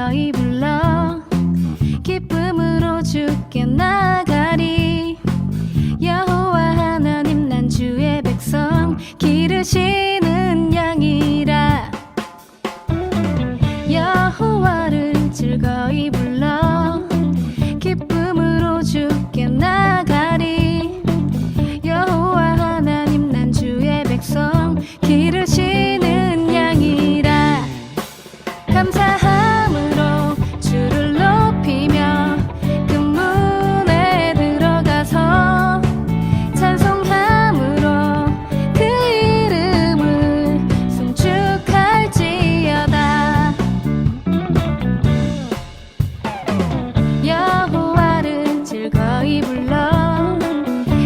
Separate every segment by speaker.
Speaker 1: 즐거이 불러 기쁨으로 주께 나가리. 여호와 하나님 난 주의 백성 기르시는 양이라. 여호와를 즐거이 불러 기쁨으로 주께 나가리. 여호와 하나님 난 주의 백성 기르시는 양이라. 감사함으로 주를 높이며 그 문에 들어가서 찬송함으로 그 이름을 송축할지어다. 여호와를 즐거이 불러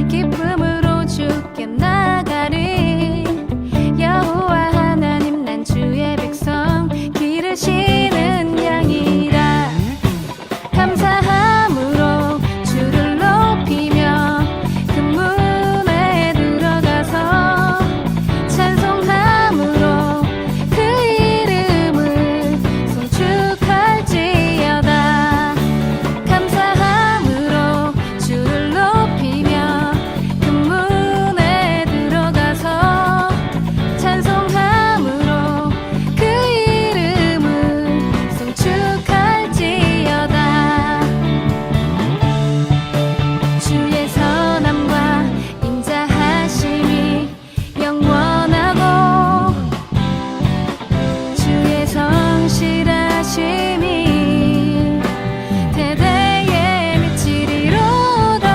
Speaker 1: 기쁨으로 주께 나가리. 여호와 하나님 난 주의 백성 기르시는 양이라. 감사함으로 주를 높이며 그 문에 들어가서 찬송함으로 그 이름을 송축할지어다. 감사함으로 주를 높이며 그 문에 들어가서 찬송함으로 그 이름을 송축할지어다. 주의 선함과 인자하심이 영원하고 주의 성실하심이 대대에 미치리로다.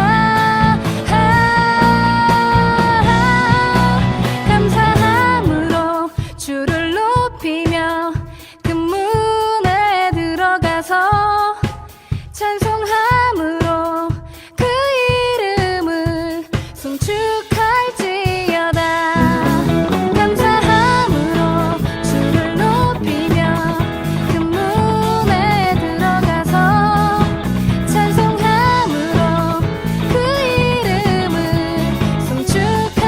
Speaker 1: 감사함으로 주를 높이며 그 문에 들어가서 찬송함으로 그 이름을 송축할지어다. 감사함으로 주를 높이며 그 문에 들어가서 찬송함으로 그 이름을 송축할지어다.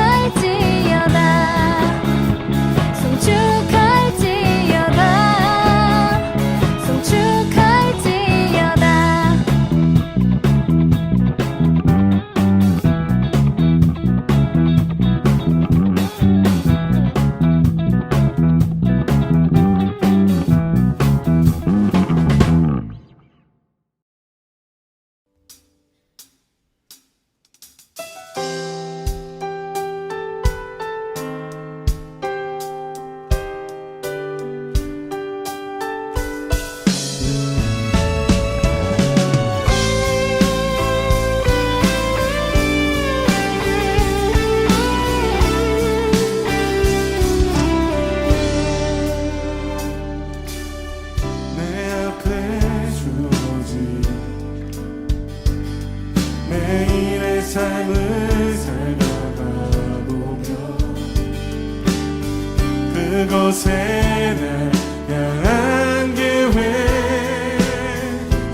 Speaker 1: 송축할지어다. 송축할지어다.
Speaker 2: 내 앞에 주어진 매일의 삶을 살다가 보면 그곳에 날 향한 계획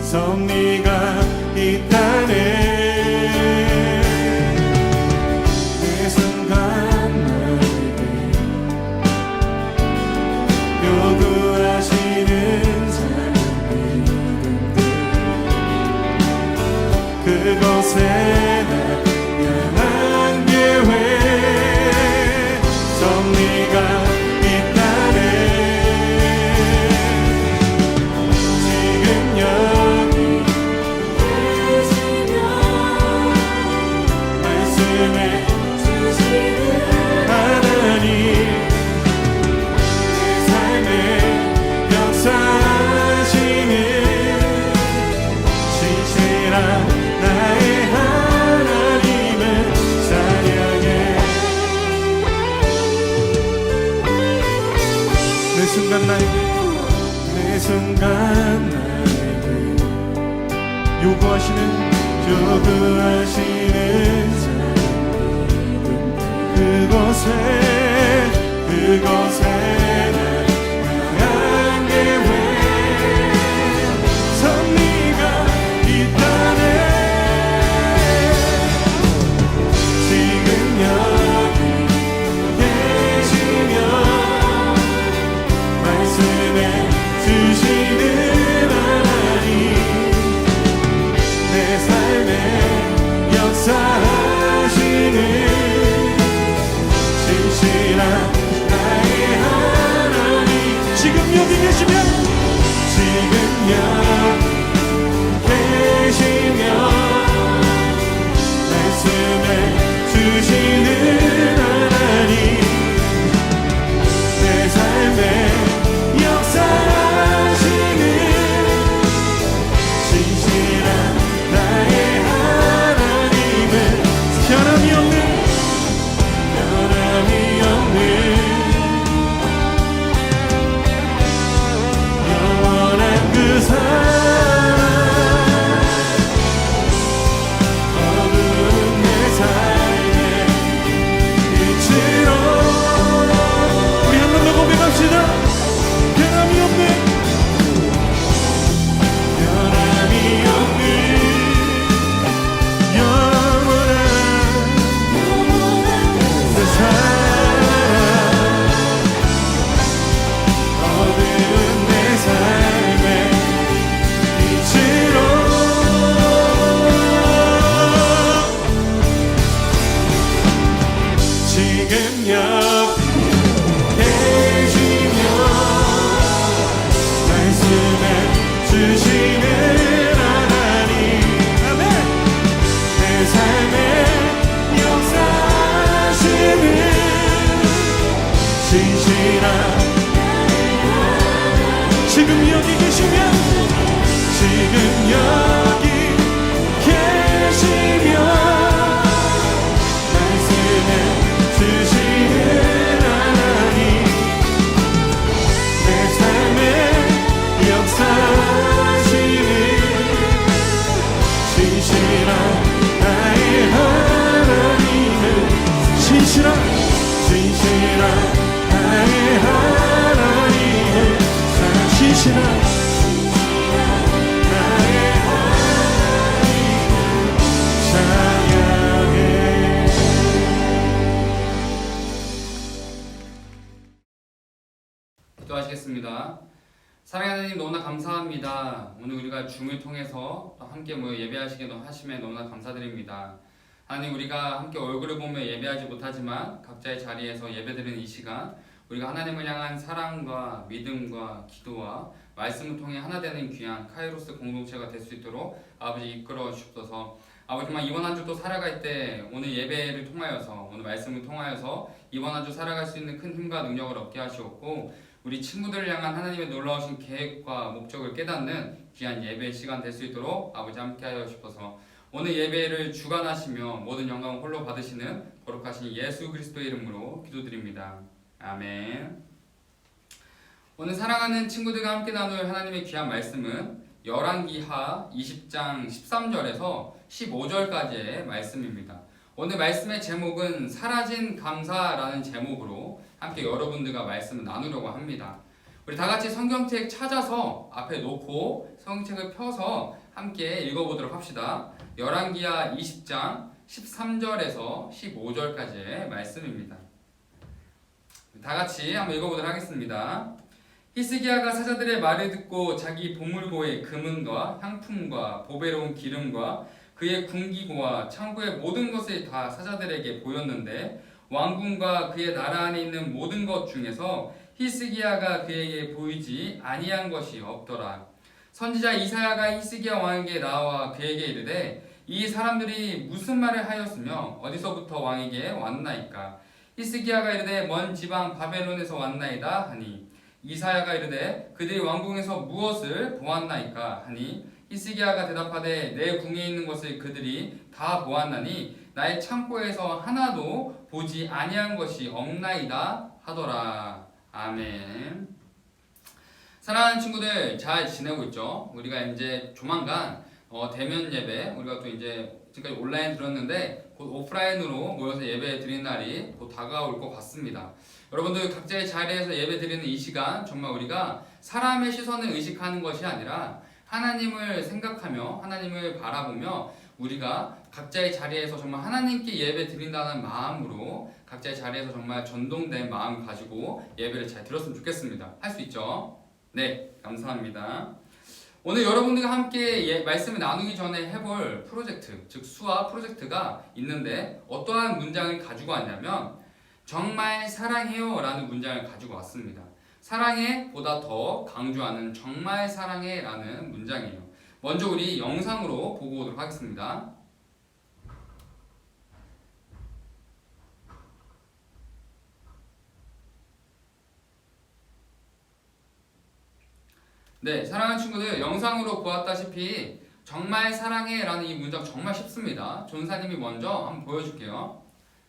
Speaker 2: 섭리가 있다네. 매 순간 나에게 요구하시는 삶의 믿음들 그곳에 날 향한 계획 섭리가 있다네. 지금 여기 계시며 말씀해 주시는 하나님 내 삶에 역사하시는 신실한 나의 하나님을 찬양해. 매 순간 나에게 요구하시는 그곳에 날 향한 계획 섭리가 있다네. 지금 여기 계시며 말씀해 주시는 지금 여기 계시며 말씀해 주시는 하나님 아멘. 내 삶에 역사하시는 신실한 지금 여기 계시면 지금 여기 계시며 말씀해 주시는 하나님 내 삶에 역사하시는 신실한 나의 하나님은 신실한 나의 하나님은 신실한 나의 하나님을 찬양해.
Speaker 3: 기도하시겠습니다. 사랑하는 하나님 너무나 감사합니다. 오늘 우리가 줌을 통해서 또 함께 모여 예배하시게 하심에 너무나 감사드립니다. 하나님 우리가 함께 얼굴을 보며 예배하지 못하지만 각자의 자리에서 예배드리는 이 시간 우리가 하나님을 향한 사랑과 믿음과 기도와 말씀을 통해 하나 되는 귀한 카이로스 공동체가 될 수 있도록 아버지 이끌어 주옵소서. 아버지 정말 이번 한 주 또 살아갈 때 오늘 예배를 통하여서 오늘 말씀을 통하여서 이번 한 주 살아갈 수 있는 큰 힘과 능력을 얻게 하시옵고 우리 친구들을 향한 하나님의 놀라우신 계획과 목적을 깨닫는 귀한 예배 시간 될 수 있도록 아버지 함께하여 주옵소서. 오늘 예배를 주관하시며 모든 영광을 홀로 받으시는 거룩하신 예수 그리스도의 이름으로 기도드립니다. 아멘. 오늘 사랑하는 친구들과 함께 나눌 하나님의 귀한 말씀은 열왕기하 20장 13절에서 15절까지의 말씀입니다. 오늘 말씀의 제목은 사라진 감사라는 제목으로 함께 여러분들과 말씀을 나누려고 합니다. 우리 다 같이 성경책 찾아서 앞에 놓고 성경책을 펴서 함께 읽어보도록 합시다. 열왕기하 20장 13절에서 15절까지의 말씀입니다. 다 같이 한번 읽어보도록 하겠습니다. 히스기야가 사자들의 말을 듣고 자기 보물고의 금은과 향품과 보배로운 기름과 그의 군기고와 창고의 모든 것을 다 사자들에게 보였는데 왕궁과 그의 나라 안에 있는 모든 것 중에서 히스기야가 그에게 보이지 아니한 것이 없더라. 선지자 이사야가 히스기야 왕에게 나와 그에게 이르되 이 사람들이 무슨 말을 하였으며 어디서부터 왕에게 왔나이까? 히스기야가 이르되 먼 지방 바벨론에서 왔나이다 하니 이사야가 이르되 그들이 왕궁에서 무엇을 보았나이까 하니 히스기야가 대답하되 내 궁에 있는 것을 그들이 다 보았나니 나의 창고에서 하나도 보지 아니한 것이 없나이다 하더라. 아멘. 사랑하는 친구들 잘 지내고 있죠? 우리가 이제 조만간 대면 예배 우리가 또 이제 지금까지 온라인 들었는데 곧 오프라인으로 모여서 예배 드리는 날이 곧 다가올 것 같습니다. 여러분들 각자의 자리에서 예배 드리는 이 시간 정말 우리가 사람의 시선을 의식하는 것이 아니라 하나님을 생각하며 하나님을 바라보며 우리가 각자의 자리에서 정말 하나님께 예배 드린다는 마음으로 각자의 자리에서 정말 전동된 마음을 가지고 예배를 잘 드렸으면 좋겠습니다. 할 수 있죠? 네, 감사합니다. 오늘 여러분들과 함께 말씀을 나누기 전에 해볼 프로젝트, 즉 수화 프로젝트가 있는데 어떠한 문장을 가지고 왔냐면 정말 사랑해요 라는 문장을 가지고 왔습니다. 사랑해 보다 더 강조하는 정말 사랑해 라는 문장이에요. 먼저 우리 영상으로 보고 오도록 하겠습니다. 네, 사랑하는 친구들 영상으로 보았다시피 정말 사랑해 라는 이 문장 정말 쉽습니다. 전사님이 먼저 한번 보여줄게요.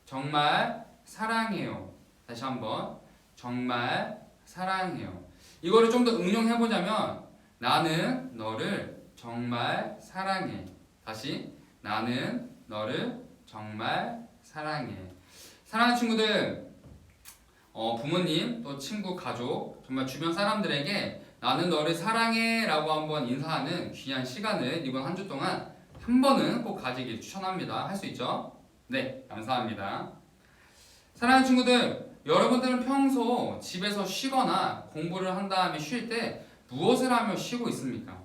Speaker 3: 정말 사랑해요. 다시 한번 정말 사랑해요. 이거를 좀 더 응용해보자면 나는 너를 정말 사랑해. 다시 나는 너를 정말 사랑해. 사랑하는 친구들 부모님 또 친구 가족 정말 주변 사람들에게 나는 너를 사랑해 라고 한번 인사하는 귀한 시간을 이번 한 주 동안 한 번은 꼭 가지길 추천합니다. 할 수 있죠? 네, 감사합니다. 사랑하는 친구들, 여러분들은 평소 집에서 쉬거나 공부를 한 다음에 쉴 때 무엇을 하며 쉬고 있습니까?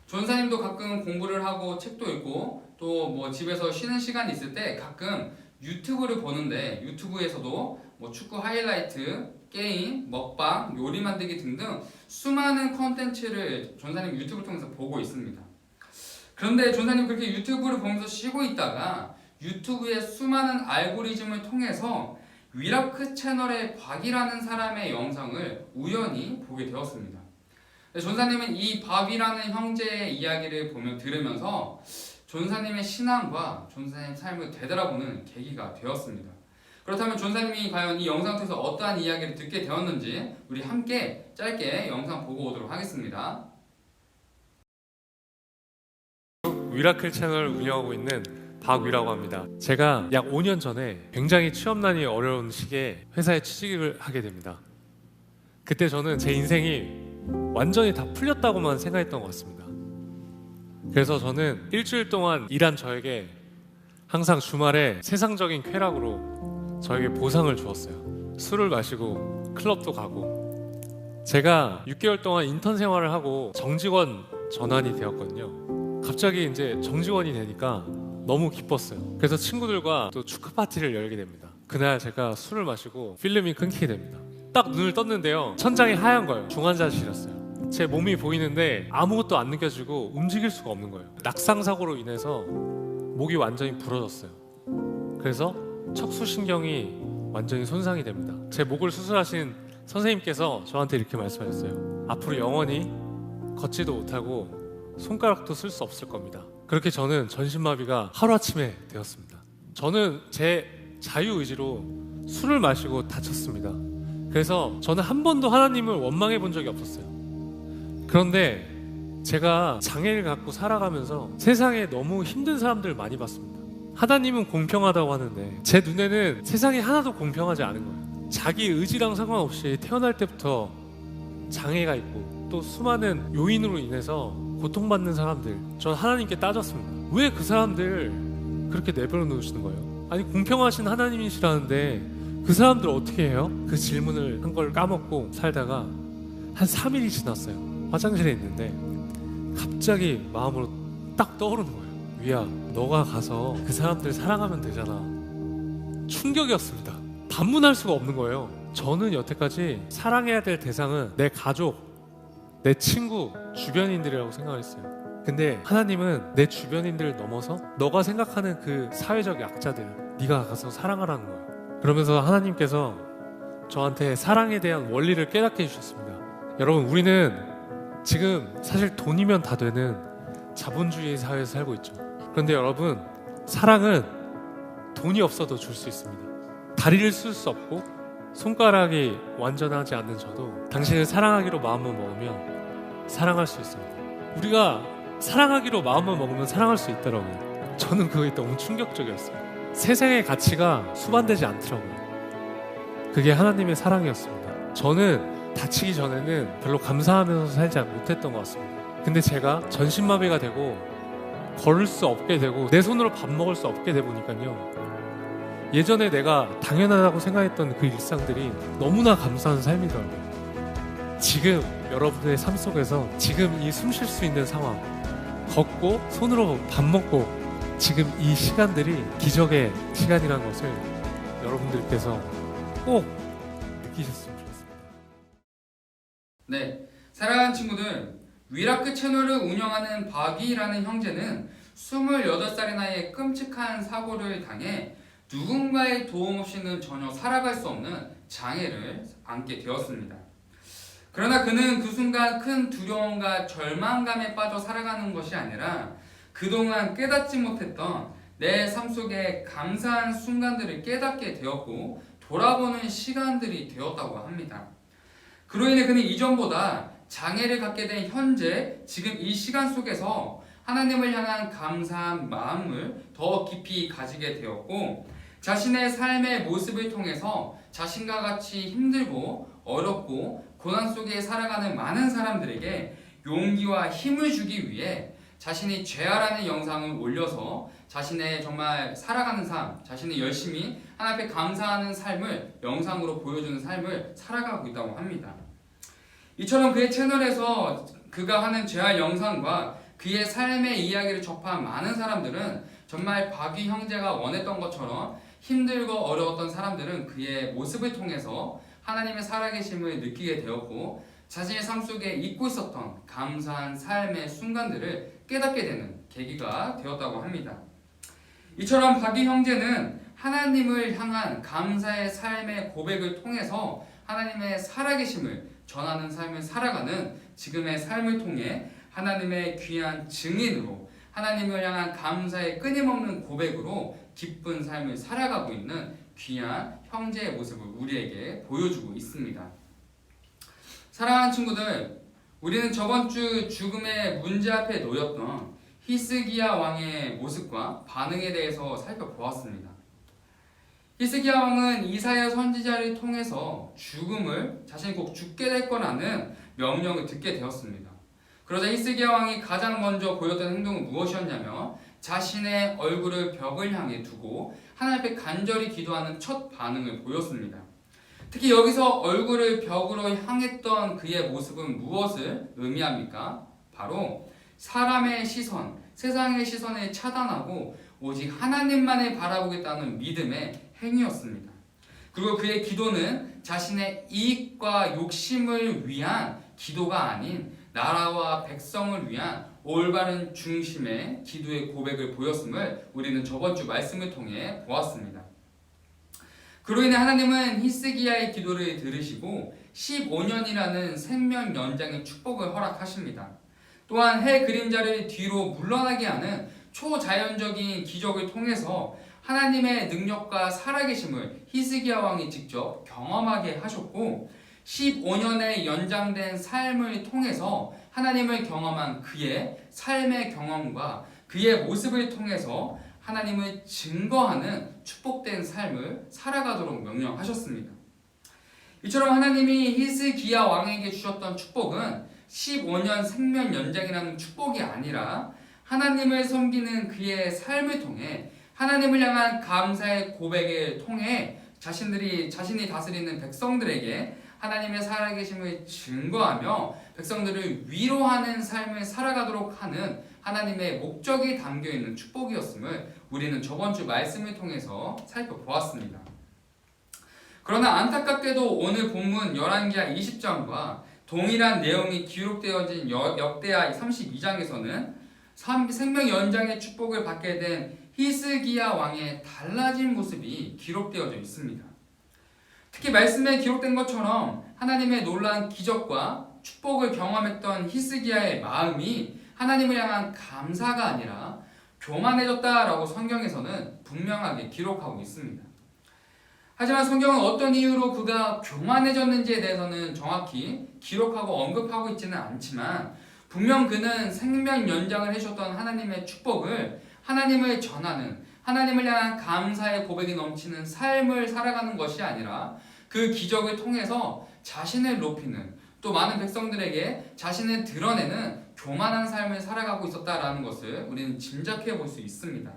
Speaker 3: 전사님도 가끔 공부를 하고 책도 읽고 또 뭐 집에서 쉬는 시간이 있을 때 가끔 유튜브를 보는데 유튜브에서도 뭐 축구 하이라이트, 게임, 먹방, 요리 만들기 등등 수많은 컨텐츠를 전사님 유튜브를 통해서 보고 있습니다. 그런데 전사님 그렇게 유튜브를 보면서 쉬고 있다가 유튜브의 수많은 알고리즘을 통해서 위라크 채널의 박이라는 사람의 영상을 우연히 보게 되었습니다. 전사님은 이 박이라는 형제의 이야기를 들으면서 전사님의 신앙과 전사님의 삶을 되돌아보는 계기가 되었습니다. 그렇다면 전사님이 과연 이 영상 통해서 어떠한 이야기를 듣게 되었는지 우리 함께 짧게 영상 보고 오도록 하겠습니다.
Speaker 4: 위라클 채널을 운영하고 있는 박위라고 합니다. 제가 약 5년 전에 굉장히 취업난이 어려운 시기에 회사에 취직을 하게 됩니다. 그때 저는 제 인생이 완전히 다 풀렸다고만 생각했던 것 같습니다. 그래서 저는 일주일 동안 일한 저에게 항상 주말에 세상적인 쾌락으로 저에게 보상을 주었어요. 술을 마시고 클럽도 가고. 제가 6개월 동안 인턴 생활을 하고 정직원 전환이 되었거든요. 갑자기 이제 정직원이 되니까 너무 기뻤어요. 그래서 친구들과 또 축하 파티를 열게 됩니다. 그날 제가 술을 마시고 필름이 끊기게 됩니다. 딱 눈을 떴는데요, 천장이 하얀 거예요. 중환자실이었어요. 제 몸이 보이는데 아무것도 안 느껴지고 움직일 수가 없는 거예요. 낙상 사고로 인해서 목이 완전히 부러졌어요. 그래서 척수신경이 완전히 손상이 됩니다. 제 목을 수술하신 선생님께서 저한테 이렇게 말씀하셨어요. 앞으로 영원히 걷지도 못하고 손가락도 쓸 수 없을 겁니다. 그렇게 저는 전신마비가 하루아침에 되었습니다. 저는 제 자유의지로 술을 마시고 다쳤습니다. 그래서 저는 한 번도 하나님을 원망해 본 적이 없었어요. 그런데 제가 장애를 갖고 살아가면서 세상에 너무 힘든 사람들을 많이 봤습니다. 하나님은 공평하다고 하는데 제 눈에는 세상이 하나도 공평하지 않은 거예요. 자기 의지랑 상관없이 태어날 때부터 장애가 있고 또 수많은 요인으로 인해서 고통받는 사람들, 전 하나님께 따졌습니다. 왜 그 사람들 그렇게 내버려 놓으시는 거예요? 아니 공평하신 하나님이시라는데 그 사람들 어떻게 해요? 그 질문을 한 걸 까먹고 살다가 한 3일이 지났어요. 화장실에 있는데 갑자기 마음으로 딱 떠오르는 거예요. 위야, 너가 가서 그 사람들 사랑하면 되잖아. 충격이었습니다. 반문할 수가 없는 거예요. 저는 여태까지 사랑해야 될 대상은 내 가족, 내 친구, 주변인들이라고 생각했어요. 근데 하나님은 내 주변인들을 넘어서 너가 생각하는 그 사회적 약자들, 네가 가서 사랑하라는 거예요. 그러면서 하나님께서 저한테 사랑에 대한 원리를 깨닫게 해주셨습니다. 여러분, 우리는 지금 사실 돈이면 다 되는 자본주의 사회에서 살고 있죠. 그런데 여러분, 사랑은 돈이 없어도 줄 수 있습니다. 다리를 쓸 수 없고 손가락이 완전하지 않는 저도 당신을 사랑하기로 마음을 먹으면 사랑할 수 있습니다. 우리가 사랑하기로 마음을 먹으면 사랑할 수 있더라고요. 저는 그게 너무 충격적이었어요. 세상의 가치가 수반되지 않더라고요. 그게 하나님의 사랑이었습니다. 저는 다치기 전에는 별로 감사하면서 살지 못했던 것 같습니다. 근데 제가 전신마비가 되고 걸을 수 없게 되고 내 손으로 밥 먹을 수 없게 돼 보니까요, 예전에 내가 당연하다고 생각했던 그 일상들이 너무나 감사한 삶이더라고요. 지금 여러분의 삶 속에서 지금 이 숨 쉴 수 있는 상황, 걷고 손으로 밥 먹고 지금 이 시간들이 기적의 시간이라는 것을 여러분들께서 꼭 느끼셨으면 좋겠습니다.
Speaker 3: 네, 사랑하는 친구들, 위라크 채널을 운영하는 박이라는 형제는 28살의 나이에 끔찍한 사고를 당해 누군가의 도움 없이는 전혀 살아갈 수 없는 장애를 안게 되었습니다. 그러나 그는 그 순간 큰 두려움과 절망감에 빠져 살아가는 것이 아니라 그동안 깨닫지 못했던 내 삶 속에 감사한 순간들을 깨닫게 되었고 돌아보는 시간들이 되었다고 합니다. 그로 인해 그는 이전보다 장애를 갖게 된 현재 지금 이 시간 속에서 하나님을 향한 감사한 마음을 더 깊이 가지게 되었고 자신의 삶의 모습을 통해서 자신과 같이 힘들고 어렵고 고난 속에 살아가는 많은 사람들에게 용기와 힘을 주기 위해 자신이 죄아라는 영상을 올려서 자신의 정말 살아가는 삶, 자신이 열심히 하나님 앞에 감사하는 삶을 영상으로 보여주는 삶을 살아가고 있다고 합니다. 이처럼 그의 채널에서 그가 하는 죄알 영상과 그의 삶의 이야기를 접한 많은 사람들은 정말 박위 형제가 원했던 것처럼 힘들고 어려웠던 사람들은 그의 모습을 통해서 하나님의 살아계심을 느끼게 되었고 자신의 삶 속에 잊고 있었던 감사한 삶의 순간들을 깨닫게 되는 계기가 되었다고 합니다. 이처럼 바귀 형제는 하나님을 향한 감사의 삶의 고백을 통해서 하나님의 살아계심을 전하는 삶을 살아가는 지금의 삶을 통해 하나님의 귀한 증인으로 하나님을 향한 감사의 끊임없는 고백으로 기쁜 삶을 살아가고 있는 귀한 형제의 모습을 우리에게 보여주고 있습니다. 사랑하는 친구들, 우리는 저번 주 죽음의 문제 앞에 놓였던 히스기야 왕의 모습과 반응에 대해서 살펴보았습니다. 히스기야 왕은 이사야 선지자를 통해서 죽음을 자신이 꼭 죽게 될 거라는 명령을 듣게 되었습니다. 그러자 히스기야 왕이 가장 먼저 보였던 행동은 무엇이었냐면 자신의 얼굴을 벽을 향해 두고 하나님 앞에 간절히 기도하는 첫 반응을 보였습니다. 특히 여기서 얼굴을 벽으로 향했던 그의 모습은 무엇을 의미합니까? 바로 사람의 시선, 세상의 시선을 차단하고 오직 하나님만을 바라보겠다는 믿음의 행위였습니다. 그리고 그의 기도는 자신의 이익과 욕심을 위한 기도가 아닌 나라와 백성을 위한 올바른 중심의 기도의 고백을 보였음을 우리는 저번 주 말씀을 통해 보았습니다. 그로 인해 하나님은 히스기야의 기도를 들으시고 15년이라는 생명 연장의 축복을 허락하십니다. 또한 해 그림자를 뒤로 물러나게 하는 초자연적인 기적을 통해서 하나님의 능력과 살아계심을 히스기야 왕이 직접 경험하게 하셨고 15년의 연장된 삶을 통해서 하나님을 경험한 그의 삶의 경험과 그의 모습을 통해서 하나님을 증거하는 축복된 삶을 살아가도록 명령하셨습니다. 이처럼 하나님이 히스기야 왕에게 주셨던 축복은 15년 생명 연장이라는 축복이 아니라 하나님을 섬기는 그의 삶을 통해 하나님을 향한 감사의 고백을 통해 자신이 다스리는 백성들에게 하나님의 살아계심을 증거하며 백성들을 위로하는 삶을 살아가도록 하는 하나님의 목적이 담겨있는 축복이었음을 우리는 저번 주 말씀을 통해서 살펴보았습니다. 그러나 안타깝게도 오늘 본문 열왕기하 20장과 동일한 내용이 기록되어진 역대하 32장에서는 생명 연장의 축복을 받게 된 히스기야 왕의 달라진 모습이 기록되어져 있습니다. 특히 말씀에 기록된 것처럼 하나님의 놀라운 기적과 축복을 경험했던 히스기야의 마음이 하나님을 향한 감사가 아니라 교만해졌다라고 성경에서는 분명하게 기록하고 있습니다. 하지만 성경은 어떤 이유로 그가 교만해졌는지에 대해서는 정확히 기록하고 언급하고 있지는 않지만 분명 그는 생명 연장을 해주셨던 하나님의 축복을 하나님을 전하는 하나님을 향한 감사의 고백이 넘치는 삶을 살아가는 것이 아니라 그 기적을 통해서 자신을 높이는 또 많은 백성들에게 자신을 드러내는 교만한 삶을 살아가고 있었다라는 것을 우리는 짐작해 볼 수 있습니다.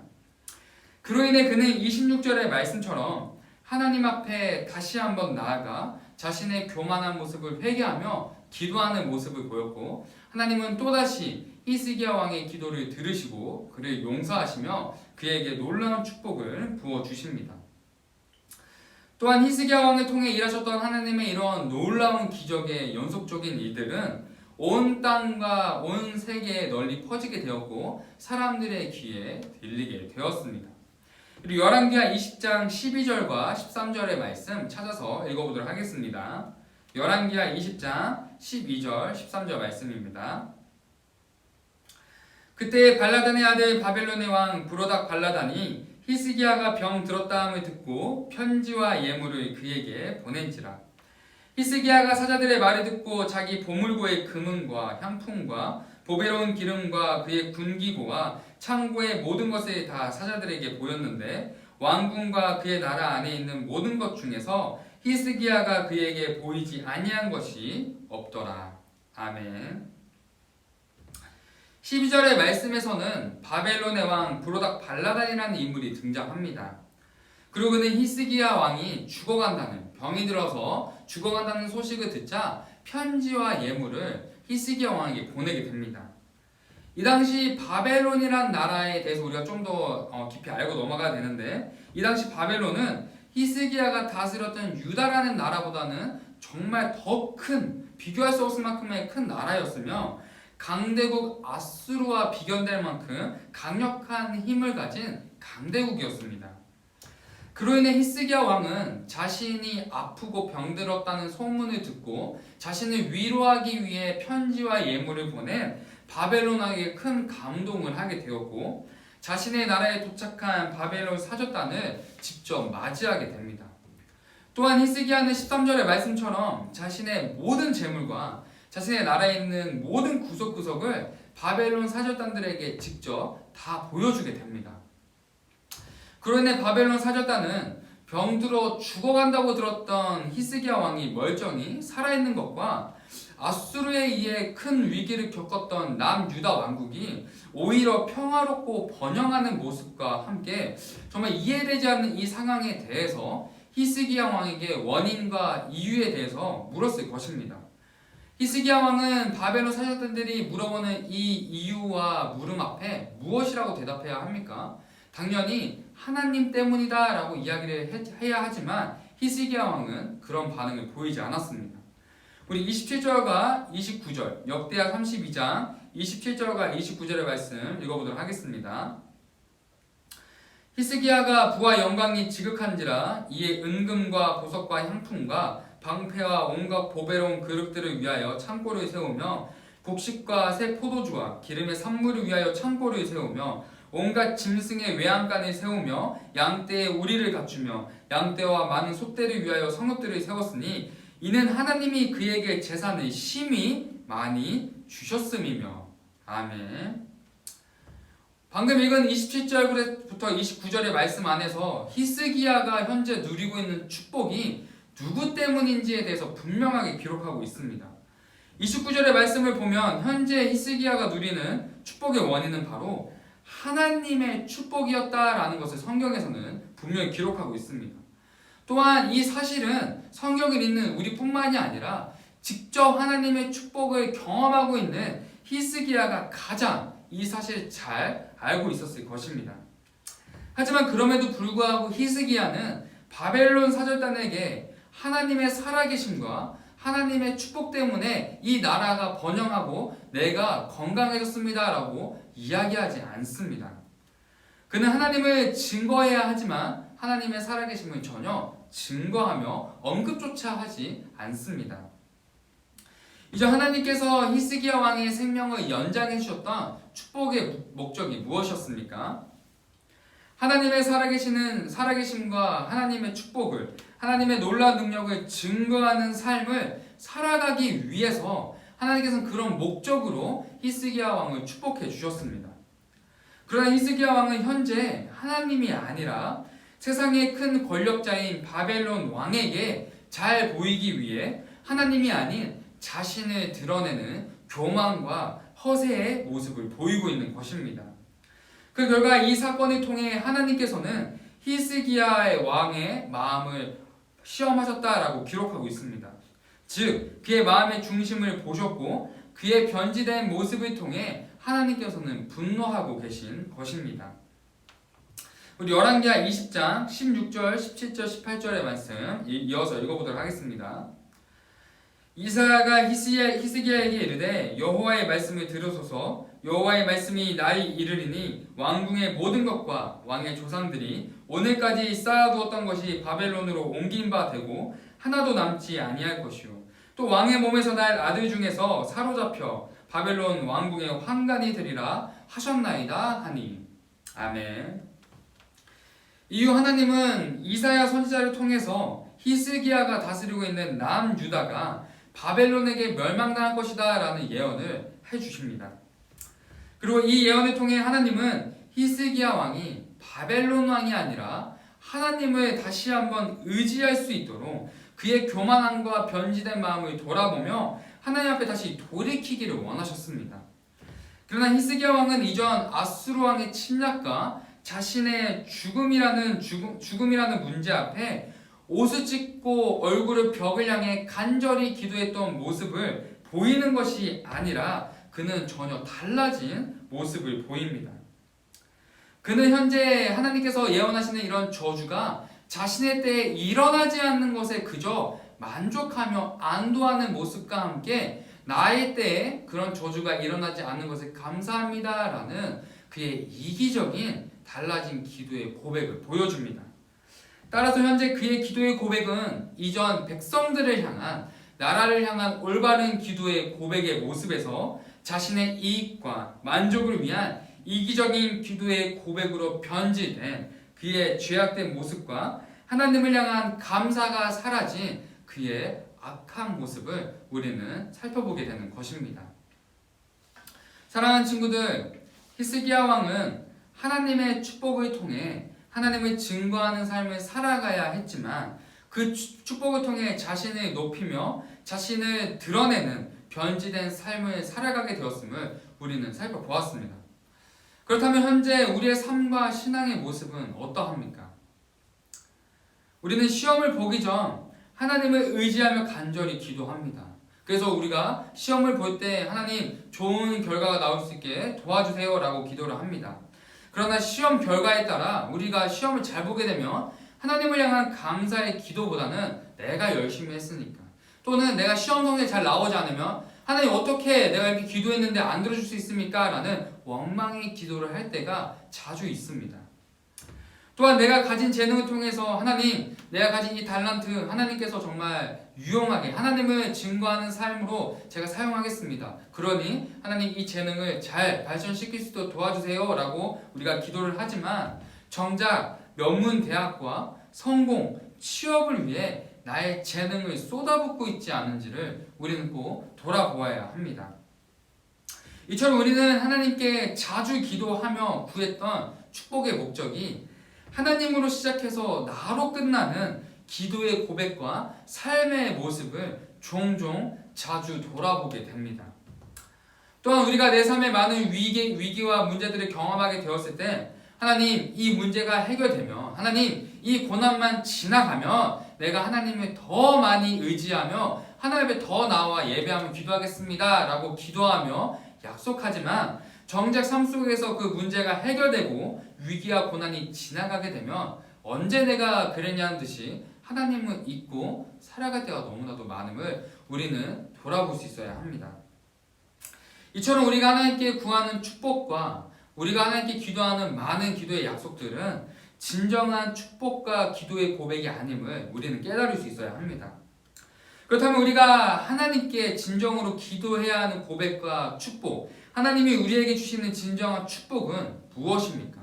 Speaker 3: 그로 인해 그는 26절의 말씀처럼 하나님 앞에 다시 한번 나아가 자신의 교만한 모습을 회개하며 기도하는 모습을 보였고 하나님은 또다시 히스기야 왕의 기도를 들으시고 그를 용서하시며 그에게 놀라운 축복을 부어주십니다. 또한 히스기야 왕을 통해 일하셨던 하나님의 이런 놀라운 기적의 연속적인 일들은 온 땅과 온 세계에 널리 퍼지게 되었고 사람들의 귀에 들리게 되었습니다. 그리고 열왕기하 20장 12절과 13절의 말씀 찾아서 읽어보도록 하겠습니다. 열왕기하 20장 12절 13절 말씀입니다. 그때 발라단의 아들 바벨론의 왕 브로닥 발라단이 히스기야가 병 들었다함을 듣고 편지와 예물을 그에게 보낸지라. 히스기야가 사자들의 말을 듣고 자기 보물고의 금은과 향품과 보배로운 기름과 그의 군기고와 창고의 모든 것을 다 사자들에게 보였는데 왕궁과 그의 나라 안에 있는 모든 것 중에서 히스기야가 그에게 보이지 아니한 것이 없더라. 아멘. 12절의 말씀에서는 바벨론의 왕 브로닥 발라단이라는 인물이 등장합니다. 그리고 그는 히스기야 왕이 죽어간다는, 병이 들어서 죽어간다는 소식을 듣자 편지와 예물을 히스기야 왕에게 보내게 됩니다. 이 당시 바벨론이란 나라에 대해서 우리가 좀 더 깊이 알고 넘어가야 되는데 이 당시 바벨론은 히스기야가 다스렸던 유다라는 나라보다는 정말 더 큰, 비교할 수 없을 만큼의 큰 나라였으며 강대국 아수르와 비견될 만큼 강력한 힘을 가진 강대국이었습니다. 그로 인해 히스기야 왕은 자신이 아프고 병들었다는 소문을 듣고 자신을 위로하기 위해 편지와 예물을 보낸 바벨론 왕에게 큰 감동을 하게 되었고 자신의 나라에 도착한 바벨론 사절단을 직접 맞이하게 됩니다. 또한 히스기야는 13절의 말씀처럼 자신의 모든 재물과 자신의 나라에 있는 모든 구석구석을 바벨론 사절단들에게 직접 다 보여주게 됩니다. 그로 인해 바벨론 사절단은 병들어 죽어간다고 들었던 히스기야 왕이 멀쩡히 살아있는 것과 아수르에 의해 큰 위기를 겪었던 남유다 왕국이 오히려 평화롭고 번영하는 모습과 함께 정말 이해되지 않는 이 상황에 대해서 히스기야 왕에게 원인과 이유에 대해서 물었을 것입니다. 히스기야 왕은 바벨론 사절단들이 물어보는 이 이유와 물음 앞에 무엇이라고 대답해야 합니까? 당연히 하나님 때문이다 라고 이야기를 해야 하지만 히스기야 왕은 그런 반응을 보이지 않았습니다. 우리 27절과 29절 역대하 32장 27절과 29절의 말씀 읽어보도록 하겠습니다. 히스기야가 부와 영광이 지극한지라 이에 은금과 보석과 향품과 방패와 온갖 보배로운 그릇들을 위하여 창고를 세우며 곡식과 새 포도주와 기름의 산물을 위하여 창고를 세우며 온갖 짐승의 외양간을 세우며 양떼의 우리를 갖추며 양떼와 많은 소떼를 위하여 성읍들을 세웠으니 이는 하나님이 그에게 재산을 심히 많이 주셨음이며. 아멘. 방금 읽은 27절부터 29절의 말씀 안에서 히스기야가 현재 누리고 있는 축복이 누구 때문인지에 대해서 분명하게 기록하고 있습니다. 29절의 말씀을 보면 현재 히스기야가 누리는 축복의 원인은 바로 하나님의 축복이었다라는 것을 성경에서는 분명히 기록하고 있습니다. 또한 이 사실은 성경을 읽는 우리뿐만이 아니라 직접 하나님의 축복을 경험하고 있는 히스기야가 가장 이 사실을 잘 알고 있었을 것입니다. 하지만 그럼에도 불구하고 히스기야는 바벨론 사절단에게 하나님의 살아계심과 하나님의 축복 때문에 이 나라가 번영하고 내가 건강해졌습니다 라고 이야기하지 않습니다. 그는 하나님을 증거해야 하지만 하나님의 살아계심을 전혀 증거하며 언급조차 하지 않습니다. 이제 하나님께서 히스기야 왕의 생명을 연장해 주셨던 축복의 목적이 무엇이었습니까? 하나님의 살아계심과 하나님의 축복을, 하나님의 놀라운 능력을 증거하는 삶을 살아가기 위해서 하나님께서는 그런 목적으로 히스기야 왕을 축복해 주셨습니다. 그러나 히스기야 왕은 현재 하나님이 아니라 세상의 큰 권력자인 바벨론 왕에게 잘 보이기 위해 하나님이 아닌 자신을 드러내는 교만과 허세의 모습을 보이고 있는 것입니다. 그 결과 이 사건을 통해 하나님께서는 히스기야의 왕의 마음을 시험하셨다라고 기록하고 있습니다. 즉 그의 마음의 중심을 보셨고 그의 변질된 모습을 통해 하나님께서는 분노하고 계신 것입니다. 우리 열왕기하 20장 16절, 17절, 18절의 말씀 이어서 읽어보도록 하겠습니다. 이사야가 히스기야에게 이르되 여호와의 말씀을 들으소서. 여호와의 말씀이 나의 이르리니 왕궁의 모든 것과 왕의 조상들이 오늘까지 쌓아두었던 것이 바벨론으로 옮긴 바 되고 하나도 남지 아니할 것이요 또 왕의 몸에서 날 아들 중에서 사로잡혀 바벨론 왕궁의 환관이 되리라 하셨나이다 하니. 아멘. 이후 하나님은 이사야 선지자를 통해서 히스기야가 다스리고 있는 남유다가 바벨론에게 멸망당할 것이다 라는 예언을 해주십니다. 그리고 이 예언을 통해 하나님은 히스기야 왕이 바벨론 왕이 아니라 하나님을 다시 한번 의지할 수 있도록 그의 교만함과 변질된 마음을 돌아보며 하나님 앞에 다시 돌이키기를 원하셨습니다. 그러나 히스기야 왕은 이전 아수르 왕의 침략과 자신의 죽음이라는 문제 앞에 옷을 찢고 얼굴을 벽을 향해 간절히 기도했던 모습을 보이는 것이 아니라 그는 전혀 달라진 모습을 보입니다. 그는 현재 하나님께서 예언하시는 이런 저주가 자신의 때에 일어나지 않는 것에 그저 만족하며 안도하는 모습과 함께 나의 때에 그런 저주가 일어나지 않는 것에 감사합니다라는 그의 이기적인 달라진 기도의 고백을 보여줍니다. 따라서 현재 그의 기도의 고백은 이전 백성들을 향한, 나라를 향한 올바른 기도의 고백의 모습에서 자신의 이익과 만족을 위한 이기적인 기도의 고백으로 변질된 그의 죄악된 모습과 하나님을 향한 감사가 사라진 그의 악한 모습을 우리는 살펴보게 되는 것입니다. 사랑하는 친구들, 히스기야 왕은 하나님의 축복을 통해 하나님을 증거하는 삶을 살아가야 했지만 그 축복을 통해 자신을 높이며 자신을 드러내는 변질된 삶을 살아가게 되었음을 우리는 살펴보았습니다. 그렇다면 현재 우리의 삶과 신앙의 모습은 어떠합니까? 우리는 시험을 보기 전 하나님을 의지하며 간절히 기도합니다. 그래서 우리가 시험을 볼 때 하나님 좋은 결과가 나올 수 있게 도와주세요 라고 기도를 합니다. 그러나 시험 결과에 따라 우리가 시험을 잘 보게 되면 하나님을 향한 감사의 기도보다는 내가 열심히 했으니까, 또는 내가 시험 성적이 잘 나오지 않으면 하나님 어떻게 내가 이렇게 기도했는데 안 들어줄 수 있습니까? 라는 원망의 기도를 할 때가 자주 있습니다. 또한 내가 가진 재능을 통해서 하나님, 내가 가진 이 달란트 하나님께서 정말 유용하게 하나님을 증거하는 삶으로 제가 사용하겠습니다. 그러니 하나님 이 재능을 잘 발전시킬 수 있도록 도와주세요 라고 우리가 기도를 하지만 정작 명문대학과 성공, 취업을 위해 나의 재능을 쏟아붓고 있지 않은지를 우리는 꼭 돌아보아야 합니다. 이처럼 우리는 하나님께 자주 기도하며 구했던 축복의 목적이 하나님으로 시작해서 나로 끝나는 기도의 고백과 삶의 모습을 종종 자주 돌아보게 됩니다. 또한 우리가 내 삶에 많은 위기와 문제들을 경험하게 되었을 때 하나님 이 문제가 해결되면, 하나님 이 고난만 지나가면 내가 하나님을 더 많이 의지하며 하나님 앞에 더 나와 예배하며 기도하겠습니다 라고 기도하며 약속하지만 정작 삶 속에서 그 문제가 해결되고 위기와 고난이 지나가게 되면 언제 내가 그랬냐는 듯이 하나님을 잊고 살아갈 때가 너무나도 많음을 우리는 돌아볼 수 있어야 합니다. 이처럼 우리가 하나님께 구하는 축복과 우리가 하나님께 기도하는 많은 기도의 약속들은 진정한 축복과 기도의 고백이 아님을 우리는 깨달을 수 있어야 합니다. 그렇다면 우리가 하나님께 진정으로 기도해야 하는 고백과 축복, 하나님이 우리에게 주시는 진정한 축복은 무엇입니까?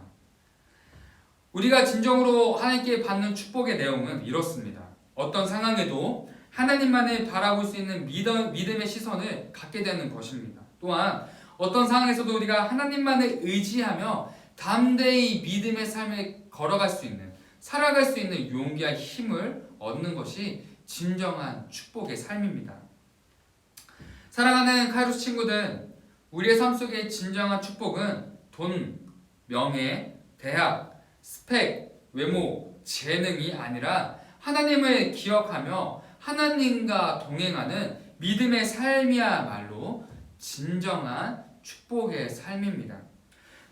Speaker 3: 우리가 진정으로 하나님께 받는 축복의 내용은 이렇습니다. 어떤 상황에도 하나님만을 바라볼 수 있는 믿음의 시선을 갖게 되는 것입니다. 또한 어떤 상황에서도 우리가 하나님만을 의지하며 담대히 믿음의 삶을 걸어갈 수 있는, 살아갈 수 있는 용기와 힘을 얻는 것이 진정한 축복의 삶입니다. 사랑하는 카이로스 친구들, 우리의 삶 속의 진정한 축복은 돈, 명예, 대학, 스펙, 외모, 재능이 아니라 하나님을 기억하며 하나님과 동행하는 믿음의 삶이야말로 진정한 축복의 삶입니다.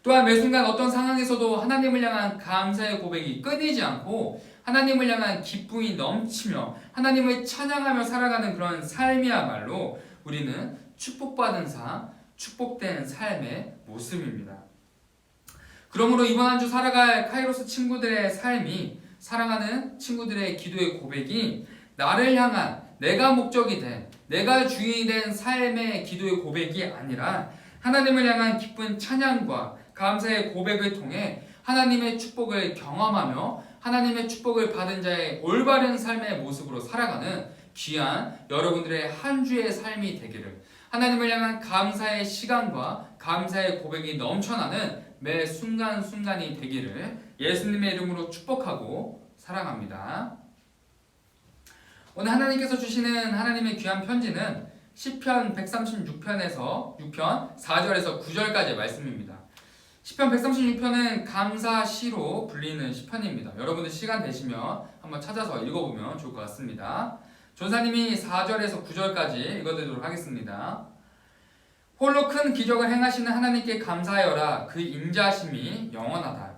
Speaker 3: 또한 매 순간 어떤 상황에서도 하나님을 향한 감사의 고백이 끊이지 않고 하나님을 향한 기쁨이 넘치며 하나님을 찬양하며 살아가는 그런 삶이야말로 우리는 축복받은 삶, 축복된 삶의 모습입니다. 그러므로 이번 한 주 살아갈 카이로스 친구들의 삶이, 사랑하는 친구들의 기도의 고백이 나를 향한, 내가 목적이 된, 내가 주인이 된 삶의 기도의 고백이 아니라 하나님을 향한 기쁜 찬양과 감사의 고백을 통해 하나님의 축복을 경험하며 하나님의 축복을 받은 자의 올바른 삶의 모습으로 살아가는 귀한 여러분들의 한 주의 삶이 되기를, 하나님을 향한 감사의 시간과 감사의 고백이 넘쳐나는 매 순간순간이 되기를 예수님의 이름으로 축복하고 사랑합니다. 오늘 하나님께서 주시는 하나님의 귀한 편지는 시편 136편에서 6편 4절에서 9절까지의 말씀입니다. 시편 136편은 감사시로 불리는 시편입니다. 여러분들 시간 되시면 한번 찾아서 읽어보면 좋을 것 같습니다. 전사님이 4절에서 9절까지 읽어드리도록 하겠습니다. 홀로 큰 기적을 행하시는 하나님께 감사하여라. 그 인자하심이 영원하다.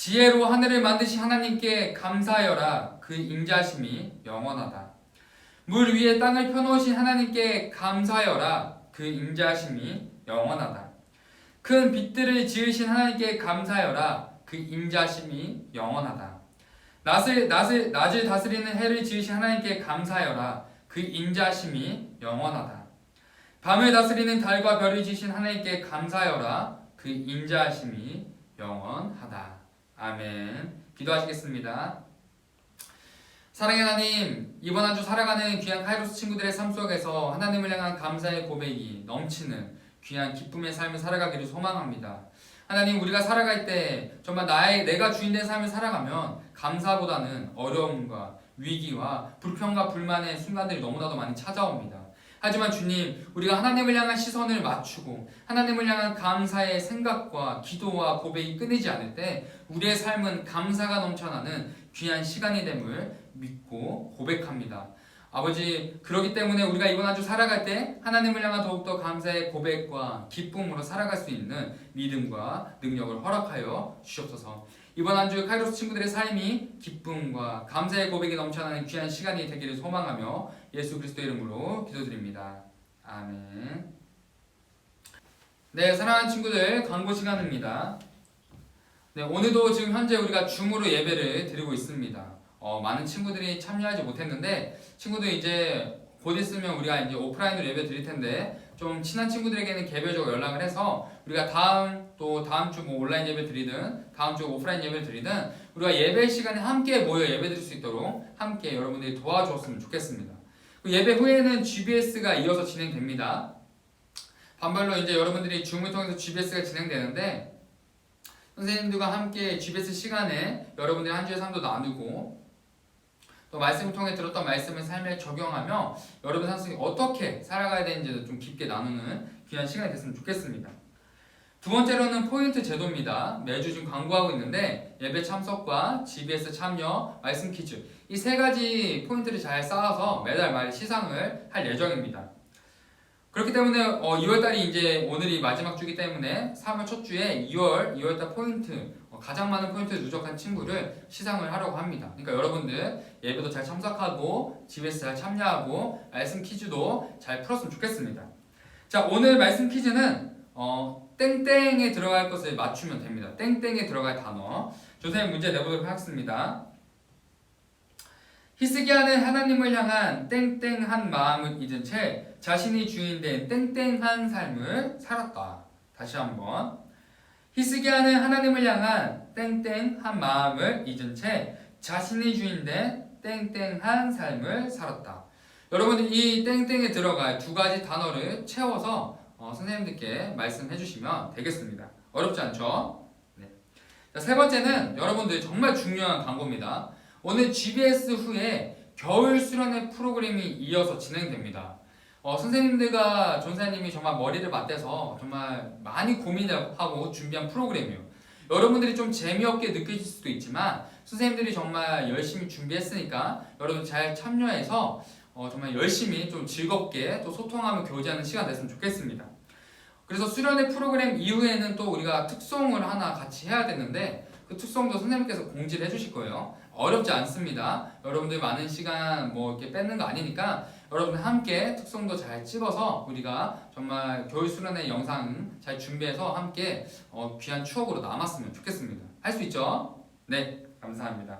Speaker 3: 지혜로 하늘을 만드신 하나님께 감사하여라. 그 인자심이 영원하다. 물 위에 땅을 펴놓으신 하나님께 감사하여라. 그 인자심이 영원하다. 큰 빛들을 지으신 하나님께 감사하여라. 그 인자심이 영원하다. 낮을 다스리는 해를 지으신 하나님께 감사하여라. 그 인자심이 영원하다. 밤을 다스리는 달과 별을 지으신 하나님께 감사하여라. 그 인자심이 영원하다. 아멘. 기도하시겠습니다. 사랑의 하나님, 이번 한 주 살아가는 귀한 카이로스 친구들의 삶 속에서 하나님을 향한 감사의 고백이 넘치는 귀한 기쁨의 삶을 살아가기를 소망합니다. 하나님, 우리가 살아갈 때 정말 내가 주인된 삶을 살아가면 감사보다는 어려움과 위기와 불평과 불만의 순간들이 너무나도 많이 찾아옵니다. 하지만 주님, 우리가 하나님을 향한 시선을 맞추고 하나님을 향한 감사의 생각과 기도와 고백이 끊이지 않을 때 우리의 삶은 감사가 넘쳐나는 귀한 시간이 됨을 믿고 고백합니다. 아버지, 그렇기 때문에 우리가 이번 한 주 살아갈 때 하나님을 향한 더욱더 감사의 고백과 기쁨으로 살아갈 수 있는 믿음과 능력을 허락하여 주시옵소서. 이번 한 주 카이로스 친구들의 삶이 기쁨과 감사의 고백이 넘쳐나는 귀한 시간이 되기를 소망하며 예수 그리스도의 이름으로 기도드립니다. 아멘. 네, 사랑하는 친구들, 광고 시간입니다. 네, 오늘도 지금 현재 우리가 줌으로 예배를 드리고 있습니다. 많은 친구들이 참여하지 못했는데 친구들 이제 곧 있으면 우리가 이제 오프라인으로 예배 드릴 텐데 좀 친한 친구들에게는 개별적으로 연락을 해서 우리가 다음 주 뭐 온라인 예배 드리든 다음 주 오프라인 예배 드리든 우리가 예배 시간에 함께 모여 예배 드릴 수 있도록 함께 여러분들이 도와주었으면 좋겠습니다. 예배 후에는 GBS가 이어서 진행됩니다. 반발로 이제 여러분들이 줌을 통해서 GBS가 진행되는데 선생님들과 함께 GBS 시간에 여러분들의 한 주의 삶도 나누고 또 말씀을 통해 들었던 말씀을 삶에 적용하며 여러분 삶 속에 어떻게 살아가야 되는지도 좀 깊게 나누는 귀한 시간이 됐으면 좋겠습니다. 두 번째로는 포인트 제도입니다. 매주 지금 광고하고 있는데 예배 참석과 GBS 참여, 말씀 퀴즈 이 세 가지 포인트를 잘 쌓아서 매달 말 시상을 할 예정입니다. 그렇기 때문에 2월달이 이제 오늘이 마지막 주기 때문에 3월 첫 주에 2월달 포인트 가장 많은 포인트를 누적한 친구를 시상을 하려고 합니다. 그러니까 여러분들 예배도 잘 참석하고 GBS 잘 참여하고 말씀 퀴즈도 잘 풀었으면 좋겠습니다. 자, 오늘 말씀 퀴즈는 땡땡에 들어갈 것을 맞추면 됩니다. 땡땡에 들어갈 단어. 선생님 문제 내보도록 하겠습니다. 히스기야는 하나님을 향한 땡땡한 마음을 잊은 채 자신이 주인된 땡땡한 삶을 살았다. 다시 한번. 히스기야는 하나님을 향한 땡땡한 마음을 잊은 채 자신이 주인된 땡땡한 삶을 살았다. 여러분들 이 땡땡에 들어갈 두 가지 단어를 채워서 선생님들께 말씀해 주시면 되겠습니다. 어렵지 않죠? 네. 자, 세 번째는 여러분들 정말 중요한 광고입니다. 오늘 GBS 후에 겨울 수련회 프로그램이 이어서 진행됩니다. 선생님들과 전사님이 정말 머리를 맞대서 정말 많이 고민하고 준비한 프로그램이에요. 여러분들이 좀 재미없게 느껴질 수도 있지만 선생님들이 정말 열심히 준비했으니까 여러분 잘 참여해서 정말 열심히 좀 즐겁게 또 소통하며 교제하는 시간 됐으면 좋겠습니다. 그래서 수련회 프로그램 이후에는 또 우리가 특송을 하나 같이 해야 되는데 그 특송도 선생님께서 공지를 해주실 거예요. 어렵지 않습니다. 여러분들 많은 시간 이렇게 뺏는 거 아니니까 여러분들 함께 특송도 잘 찍어서 우리가 정말 겨울 수련회 영상 잘 준비해서 함께 귀한 추억으로 남았으면 좋겠습니다. 할 수 있죠? 네, 감사합니다.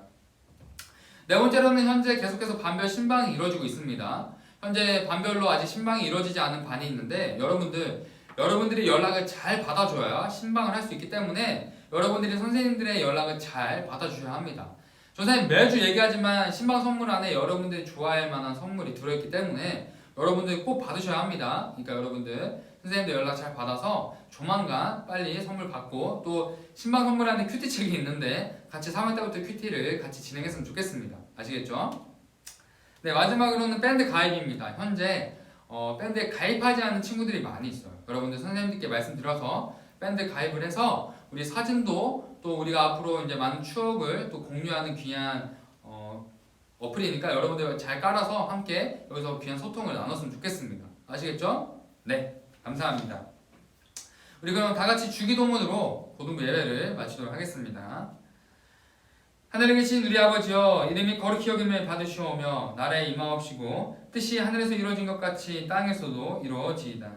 Speaker 3: 네 번째로는 현재 계속해서 반별 신방이 이루어지고 있습니다. 현재 반별로 아직 신방이 이루어지지 않은 반이 있는데 여러분들이 연락을 잘 받아줘야 신방을 할 수 있기 때문에 여러분들이 선생님들의 연락을 잘 받아주셔야 합니다. 선생님 매주 얘기하지만 신방 선물 안에 여러분들이 좋아할 만한 선물이 들어있기 때문에 여러분들이 꼭 받으셔야 합니다. 그러니까 여러분들 선생님들 연락 잘 받아서 조만간 빨리 선물 받고 또 신방 선물 안에 큐티책이 있는데 같이 3월달부터 큐티를 같이 진행했으면 좋겠습니다. 아시겠죠? 네, 마지막으로는 밴드 가입입니다. 현재 밴드에 가입하지 않은 친구들이 많이 있어요. 여러분들 선생님들께 말씀드려서 밴드 가입을 해서 우리 사진도 또 우리가 앞으로 이제 많은 추억을 또 공유하는 귀한 어플이니까 여러분들 잘 깔아서 함께 여기서 귀한 소통을 나눴으면 좋겠습니다. 아시겠죠? 네, 감사합니다. 우리 그럼 다 같이 주기도문으로 고등부 예배를 마치도록 하겠습니다. 하늘에 계신 우리 아버지여, 이름이 거룩히 여김을 받으시오며 나라에 임하옵시고 뜻이 하늘에서 이루어진 것 같이 땅에서도 이루어지이다.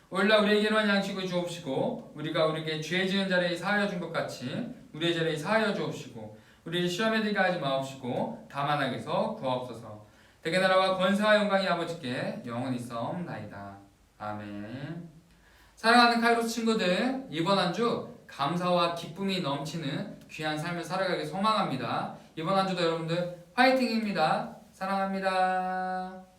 Speaker 3: 오늘날 우리에게 일용할 양식을 주옵시고 우리가 우리에게 죄 지은 자를 사하여 준 것 같이 우리의 죄를 사하여 주옵시고 우리를 시험에 들게 하지 마옵시고 다만 악에서 구하옵소서. 대개 나라와 권세와 영광이 아버지께 영원히 있사옵나이다. 아멘. 사랑하는 카이로스 친구들, 이번 한 주 감사와 기쁨이 넘치는 귀한 삶을 살아가길 소망합니다. 이번 한 주도 여러분들 화이팅입니다. 사랑합니다.